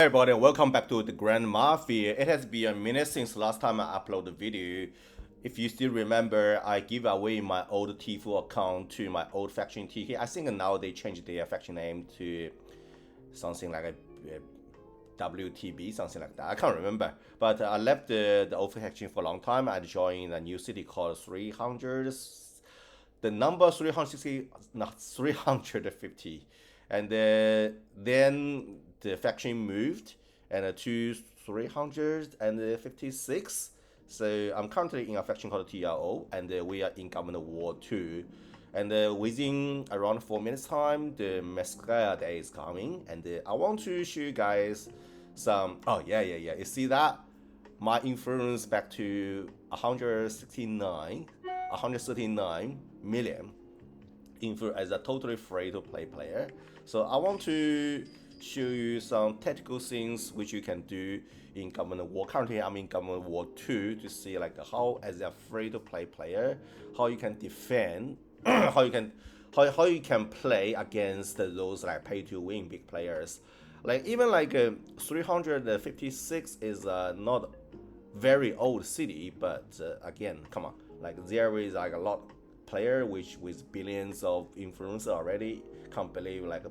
Hey everybody, welcome back to the Grand Mafia. It has been a minute since last time I uploaded the video. If you still remember, I give away my old T4 account to my old faction TK. I think now they changed their faction name to something like a WTB, something like that. I can't remember. But I left the old faction for a long time. I joined a new city called 300. The number 360, not 350. And then the faction moved and to 356. So I'm currently in a faction called TRO, and we are in Government War 2. And within around 4 minutes time, the Masquerade is coming, and I want to show you guys some. Oh yeah. You see that? My influence back to 139 million influence as a totally free-to-play player. So I want to show you some tactical things which you can do in Government War. Currently, I'm in Government War 2 to see like how, as a free-to-play player, how you can defend, how you can play against those like pay-to-win big players. Like even like 356 is not very old city, but again, come on, like there is like a lot player which with billions of influence already. Can't believe like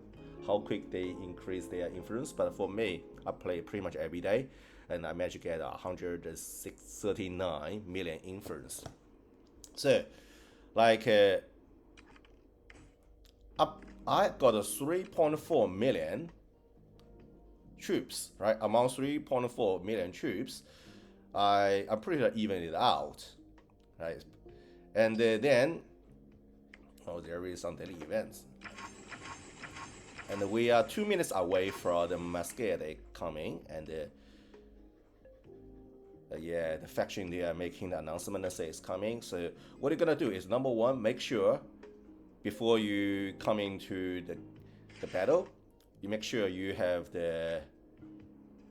how quick they increase their influence. But for me, I play pretty much every day, and I managed to get 139 million influence. So, like, I got a 3.4 million troops, right? Among 3.4 million troops, I'm pretty sure even it out, right? And then, oh, there is some daily events. And we are 2 minutes away from the Masquerade coming, and yeah, the faction they are making the announcement and say it's coming. So what you're gonna do is, number one, make sure before you come into the battle, you make sure you have the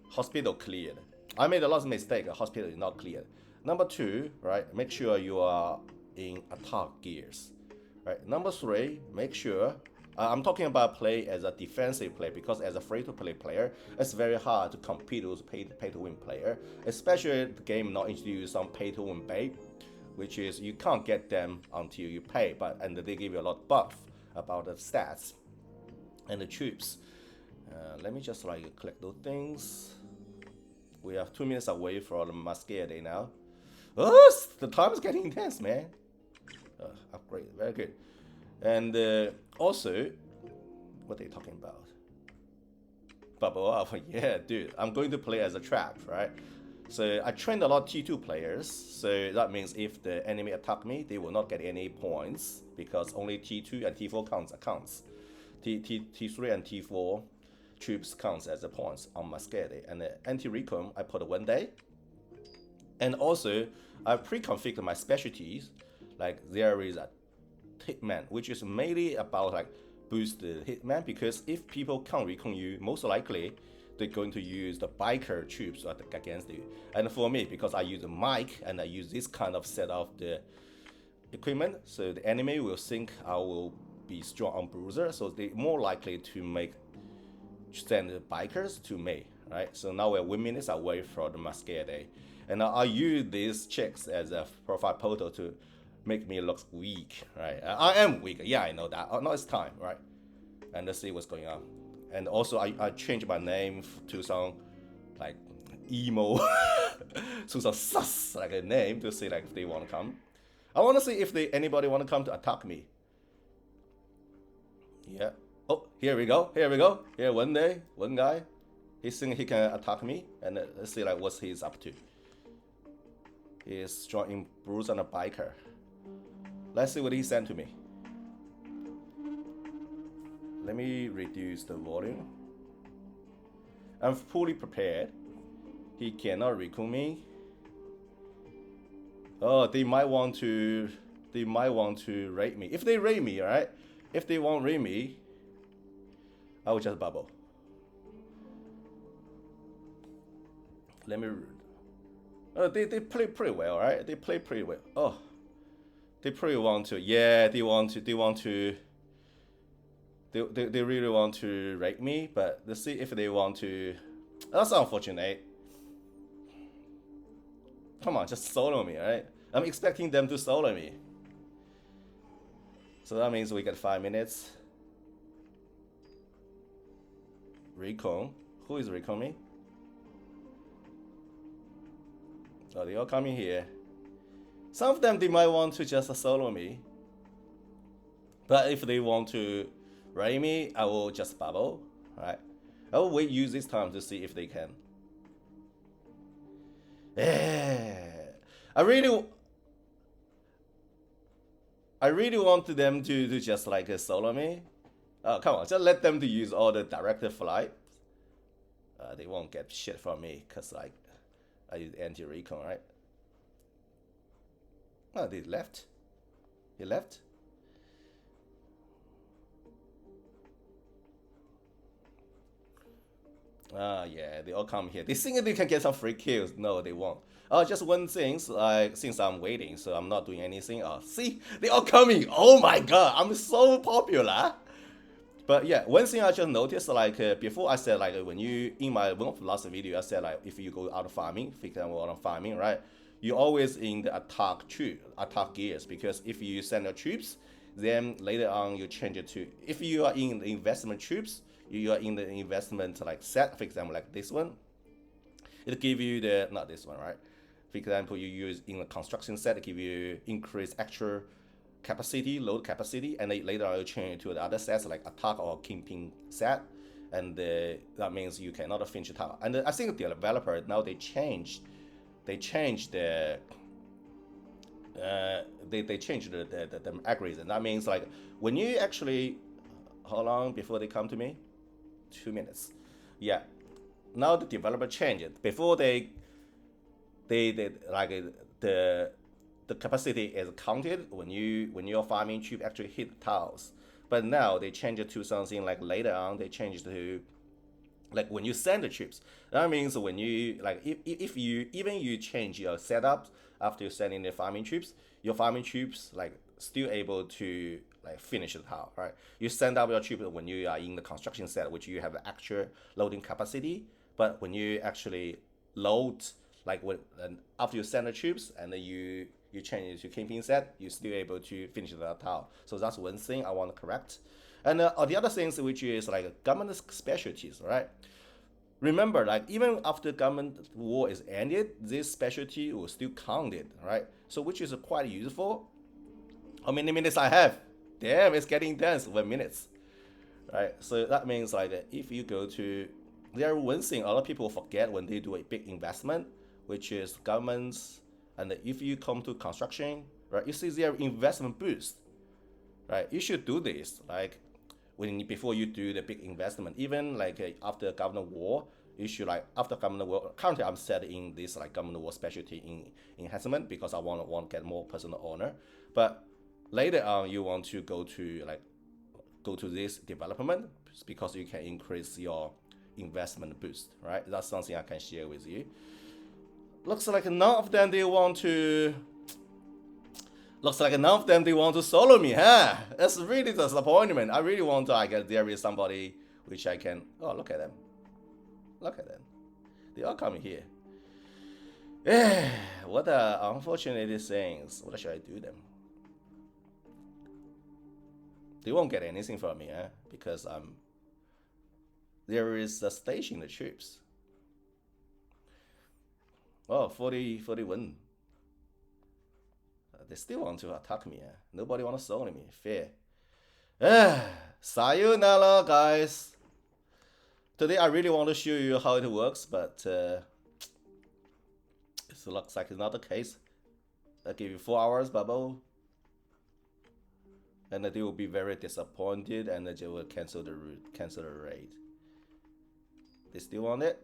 hospital cleared. I made a lot of mistake. The hospital is not cleared. Number two, right? Make sure you are in attack gears. Right. Number three, make sure. I'm talking about play as a defensive player, because as a free-to-play player, it's very hard to compete with pay-to-win player, especially the game not introduce some pay-to-win bait, which is you can't get them until you pay, and they give you a lot of buff about the stats and the troops. Let me just like click those things. We are 2 minutes away from the Masquerade now. Oh, the time is getting intense, man. Upgrade, very good. And also, what are they talking about? Bubble up, yeah, dude. I'm going to play as a trap, right? So I trained a lot of T2 players. So that means if the enemy attack me, they will not get any points, because only T2 and T4 counts. T3 and T4 troops counts as the points on Masquerade. And the anti-recon, I put 1 day. And also, I pre-configured my specialties. Like there is a hitman, which is mainly about like boost the hitman, because if people can't recon you, most likely they're going to use the biker troops against you. And for me, because I use a mic and I use this kind of set of the equipment, so the enemy will think I will be strong on bruiser, so they're more likely to send the bikers to me, right? So now we're 1 minute away from the Masquerade, and I use these chicks as a profile photo to make me look weak, right? I am weak, yeah, I know that. Now it's time, right? And let's see what's going on. And also, I changed my name to some like emo, to some sus like a name, to see like if they want to come. I want to see if anybody want to come to attack me. Yeah. Oh, here we go. Here, one guy, he think he can attack me, and let's see like what he's up to. He's strong in bruise and a biker. Let's see what he sent to me. Let me reduce the volume. I'm fully prepared. He cannot recon me. Oh, they might want to raid me. If they raid me, right? If they won't raid me, I will just bubble. Let me. They play pretty well, right? They play pretty well. Oh, they pretty want to. Yeah, they want to. They really want to raid me, but let's see if they want to. That's unfortunate. Come on, just solo me, right? I'm expecting them to solo me. So that means we get 5 minutes. Recon. Who is recon me? Oh, they all coming here. Some of them, they might want to just solo me. But if they want to raid me, I will just bubble, right? I will use this time to see if they can. I really want them to just like solo me. Oh, come on, just let them to use all the directed flight. They won't get shit from me because like I use anti-recon, right? Oh, they left. He left. Yeah, they all come here. They think they can get some free kills. No, they won't. Just one thing, like since I'm waiting, so I'm not doing anything. See, they all coming. Oh my god, I'm so popular. But yeah, one thing I just noticed, like before I said, like when you in my one of the last video, I said like if you go out of farming, for example, out of farming, right? You always in the attack gears, because if you send your troops, then later on you change it to, if you are in the investment troops, you are in the investment like set, for example, like this one, it give you the, not this one, right? For example, you use in the construction set, it give you increased actual capacity, load capacity, and then later on you change it to the other sets like attack or kingpin set, and that means you cannot finish it out. And I think the developer now they changed the they changed the algorithm. That means like when you actually, how long before they come to me? 2 minutes. Yeah. Now the developer changed it. Before they like the capacity is counted when your farming troop actually hit tiles. But now they change it to something like later on they change it to like when you send the troops. That means when you like if you even you change your setup after you sending the farming troops, your farming troops like still able to like finish the tile, right? You send out your troops when you are in the construction set, which you have actual loading capacity. But when you actually load, like when after you send the troops and then you change it to camping set, you're still able to finish the tile. So that's one thing I want to correct. And the other things which is like government specialties, right? Remember, like even after government war is ended, this specialty will still counted, right? So which is quite useful. How many minutes I have? Damn, it's getting dense. 1 minute, right? So that means like if you go to, there one thing a lot of people forget when they do a big investment, which is governments, and if you come to construction, right? You see their investment boost, right? You should do this like before you do the big investment, even like after government war, you should like after government war. Currently, I'm set in this like government war specialty in enhancement because I want to get more personal honor. But later on, you want to go to this development because you can increase your investment boost, right? That's something I can share with you. Looks like none of them they want to. Looks like none of them they want to solo me, huh? That's really disappointment. I really want to like there is somebody which I can. Oh, look at them. Look at them. They all coming here. What a unfortunate things. What should I do them? They won't get anything from me, because there is a station in the troops. Oh, 41. They still want to attack me. Nobody want to solo me. Fair. Sayonara, guys. Today I really want to show you how it works, but it looks like it's not the case. I give you 4 hours bubble, and they will be very disappointed, and they will cancel the raid. They still want it.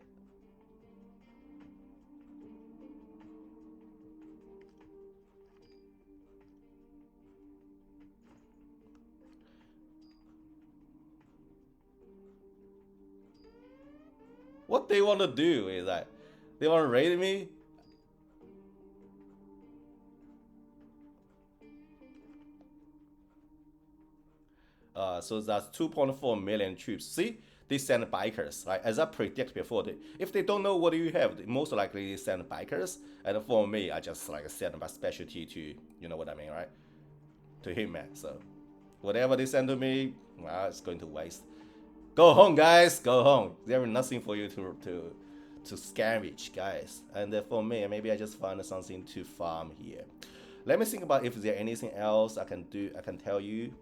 What they want to do is that they want to raid me. So that's 2.4 million troops. See, they send bikers, right? As I predict before, if they don't know what you have, they most likely they send bikers. And for me, I just like send my specialty to, you know what I mean, right? To Hitman. So whatever they send to me, well, it's going to waste. Go home, guys. Go home. There is nothing for you to scavenge, guys. And for me, maybe I just find something to farm here. Let me think about if there's anything else I can do. I can tell you.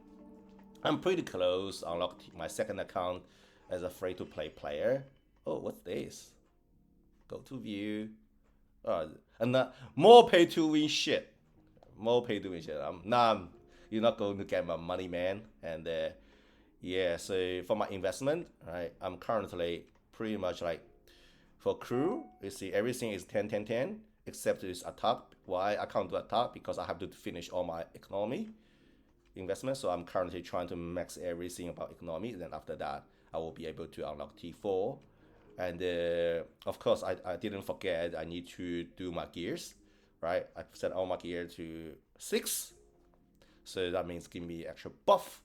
I'm pretty close. Unlocked my second account as a free-to-play player. Oh, what's this? Go to view. And more pay-to-win shit. More pay-to-win shit. You're not going to get my money, man. And yeah, so for my investment, right, I'm currently pretty much like for crew, you see everything is 10, 10, 10, except this attack. Why I can't do attack? Because I have to finish all my economy investment. So I'm currently trying to max everything about economy. Then after that, I will be able to unlock T4. And of course, I didn't forget I need to do my gears, right? I set all my gear to 6. So that means give me extra buff.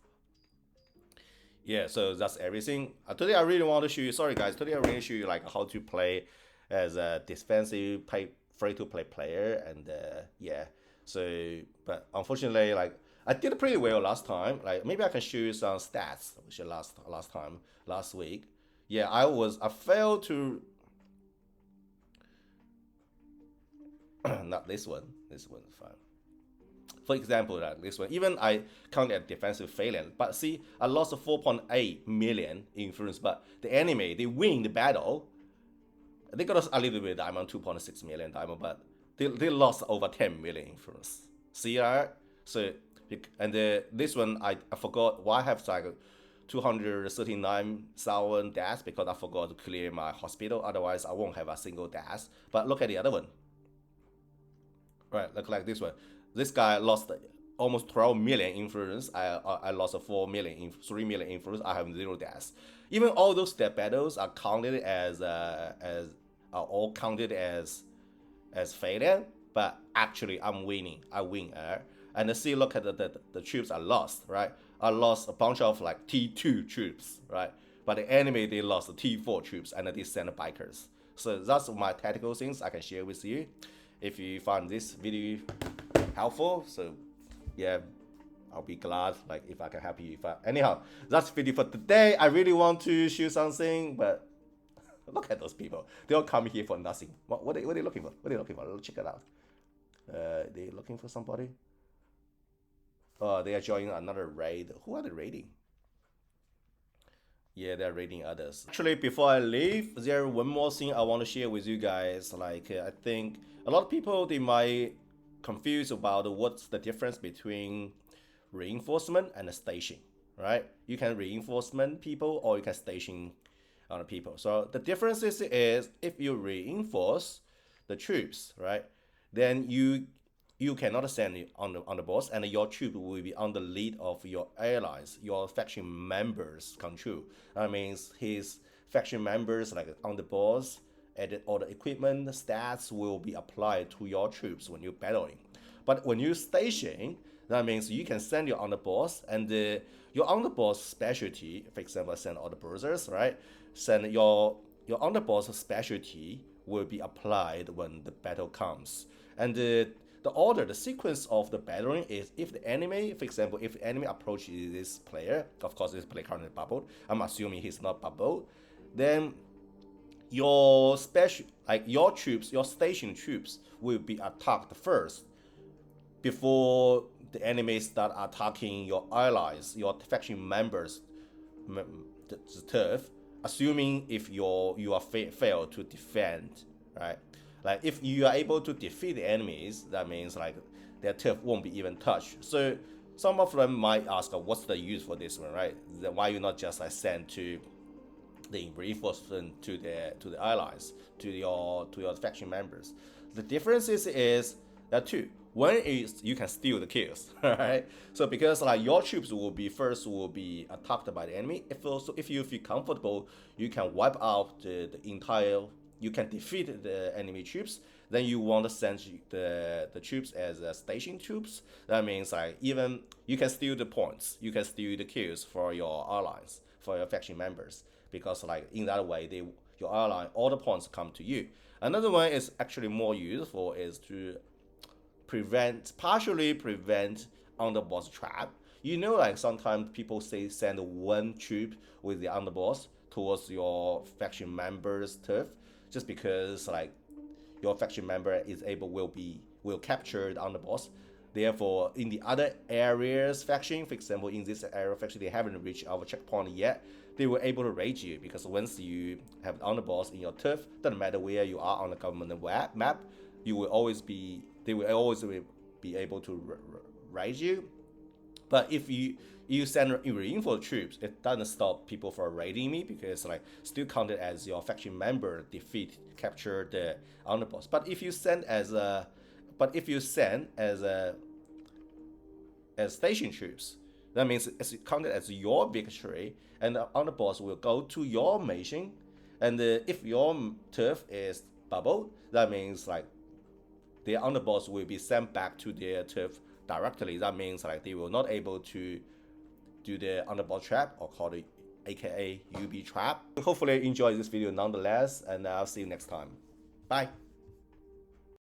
Yeah, so that's everything. Today I really want to show you, sorry guys, today I really show you like how to play as a defensive free-to-play player. And yeah, so, but unfortunately, like I did pretty well last time. Like maybe I can show you some stats, which last week. Yeah, I failed to, not this one is fine. For example, like this one, even I count it defensive failure, but see, I lost 4.8 million influence, but the enemy, they win the battle. They got a little bit diamond, 2.6 million diamond, but they lost over 10 million influence. See, right? So, and this one, I forgot why I have like 239,000 dash, because I forgot to clear my hospital. Otherwise, I won't have a single dash. But look at the other one. Right, look like this one. This guy lost almost 12 million influence. I lost 3 million influence. I have 0 deaths. Even all those death battles are counted as all counted as failure. But actually, I'm winning. I win. And see, look at the troops I lost. Right, I lost a bunch of like T2 troops. Right, but the enemy they lost T4 troops and they sent bikers. So that's my tactical things I can share with you. If you find this video helpful, so yeah, I'll be glad like if I can help you. Anyhow, that's video for today. I really want to shoot something, but look at those people. They all come here for nothing. What are they looking for? What are they looking for? Let's check it out. They looking for somebody? They are joining another raid. Who are they raiding? Yeah, they're raiding others. Actually, before I leave, there's one more thing I want to share with you guys. Like, I think a lot of people, they might confuse about what's the difference between reinforcement and a station, right? You can reinforcement people or you can station other people. So the difference is if you reinforce the troops, right, then you cannot send it on the boss, and your troop will be on the lead of your allies, your faction members control. That means his faction members like on the boss, and all the equipment stats will be applied to your troops when you're battling. But when you station, that means you can send your underboss, and your underboss specialty, for example, send all the bruisers, right? Send your underboss specialty will be applied when the battle comes. And the order, the sequence of the battling is if the enemy, for example, if the enemy approaches this player, of course this player currently bubbled, I'm assuming he's not bubbled, then your special, like your troops, your station troops will be attacked first before the enemy start attacking your allies, your faction members, the turf, assuming if you are fail to defend, right? Like if you are able to defeat the enemies, that means like their turf won't be even touched. So some of them might ask, what's the use for this one, right? Then why you not just like send to the reinforcement to the allies, to your faction members? The difference is that two. One is you can steal the kills, right? So because like your troops will be attacked by the enemy. If you feel comfortable, you can wipe out the entire. You can defeat the enemy troops. Then you want to send the troops as station troops. That means like even you can steal the points, you can steal the kills for your allies, for your faction members. because like in that way your ally, all the points come to you. Another one is actually more useful, is to partially prevent underboss trap. You know, like sometimes people say send one troop with the underboss towards your faction member's turf, just because like your faction member is able will capture the underboss. Therefore, in the other areas faction, for example, in this area faction, they haven't reached our checkpoint yet. They were able to raid you, because once you have the underboss in your turf, doesn't matter where you are on the government map, they will always be able to raid you. But if you send reinforced troops, it doesn't stop people from raiding me, because like still counted as your faction member capture the underboss. But if you send as station troops, that means it's counted as your victory, and the underboss will go to your mission. And if your turf is bubbled, that means like the underboss will be sent back to their turf directly. That means like they will not able to do the underboss trap, or call it aka UB trap. Hopefully you enjoy this video nonetheless, and I'll see you next time. Bye.